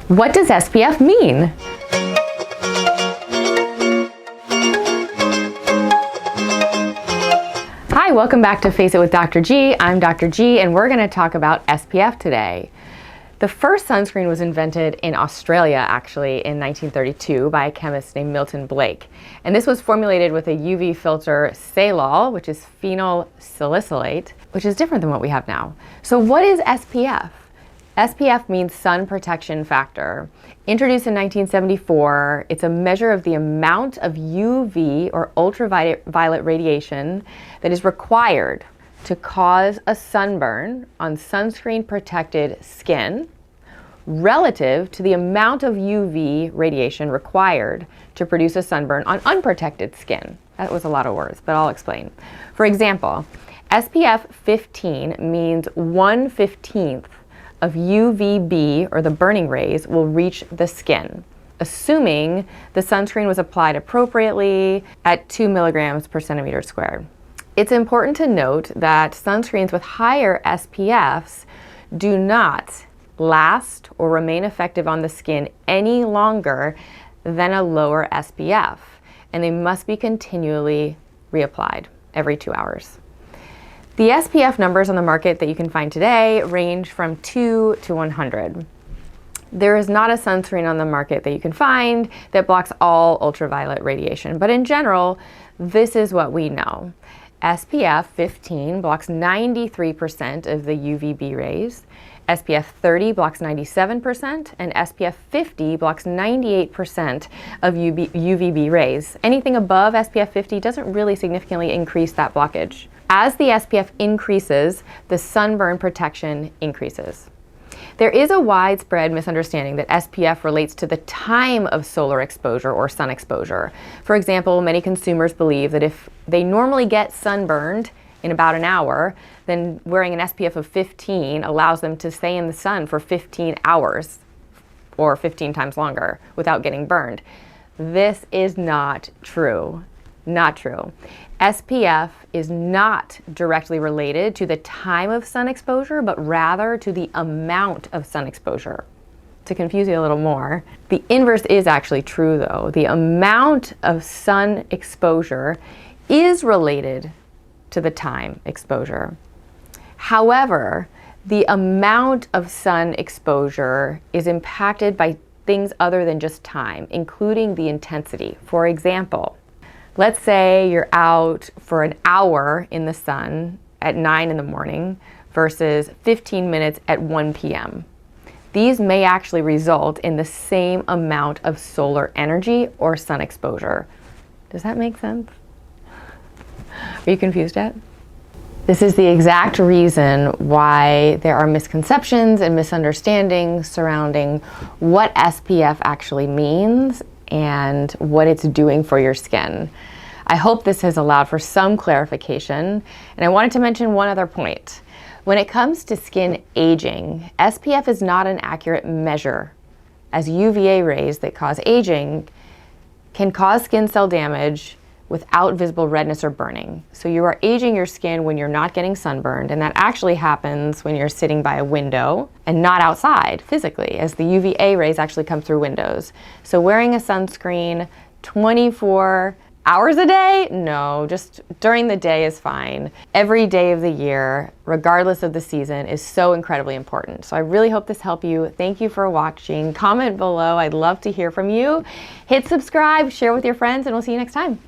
What does SPF mean? Hi, welcome back to Face It with Dr. G. I'm Dr. G, and we're going to talk about SPF today. The first sunscreen was invented in Australia, actually, in 1932 by a chemist named Milton Blake. And this was formulated with a UV filter Salol, which is phenyl salicylate, which is different than what we have now. So what is SPF? SPF means sun protection factor. Introduced in 1974, it's a measure of the amount of UV or ultraviolet radiation that is required to cause a sunburn on sunscreen protected skin relative to the amount of UV radiation required to produce a sunburn on unprotected skin. That was a lot of words, but I'll explain. For example, SPF 15 means 1/15 of UVB, or the burning rays, will reach the skin, assuming the sunscreen was applied appropriately at 2 milligrams per centimeter squared. It's important to note that sunscreens with higher SPFs do not last or remain effective on the skin any longer than a lower SPF, and they must be continually reapplied every 2 hours. The SPF numbers on the market that you can find today range from 2 to 100. There is not a sunscreen on the market that you can find that blocks all ultraviolet radiation, but in general, this is what we know. SPF 15 blocks 93% of the UVB rays, SPF 30 blocks 97%, and SPF 50 blocks 98% of UVB rays. Anything above SPF 50 doesn't really significantly increase that blockage. As the SPF increases, the sunburn protection increases. There is a widespread misunderstanding that SPF relates to the time of solar exposure or sun exposure. For example, many consumers believe that if they normally get sunburned in about an hour, then wearing an SPF of 15 allows them to stay in the sun for 15 hours or 15 times longer without getting burned. This is not true. Not true. SPF is not directly related to the time of sun exposure, but rather to the amount of sun exposure. To confuse you a little more, the inverse is actually true though. The amount of sun exposure is related to the time exposure. However, the amount of sun exposure is impacted by things other than just time, including the intensity. For example, let's say you're out for an hour in the sun at 9 in the morning versus 15 minutes at 1 p.m. These may actually result in the same amount of solar energy or sun exposure. Does that make sense? Are you confused yet? This is the exact reason why there are misconceptions and misunderstandings surrounding what SPF actually means and what it's doing for your skin. I hope this has allowed for some clarification, and I wanted to mention one other point. When it comes to skin aging, SPF is not an accurate measure, as UVA rays that cause aging can cause skin cell damage without visible redness or burning. So you are aging your skin when you're not getting sunburned, and that actually happens when you're sitting by a window and not outside physically, as the UVA rays actually come through windows. So wearing a sunscreen 24 hours a day? No, just during the day is fine. Every day of the year, regardless of the season, is so incredibly important. So I really hope this helped you. Thank you for watching. Comment below. I'd love to hear from you. Hit subscribe, share with your friends, and we'll see you next time.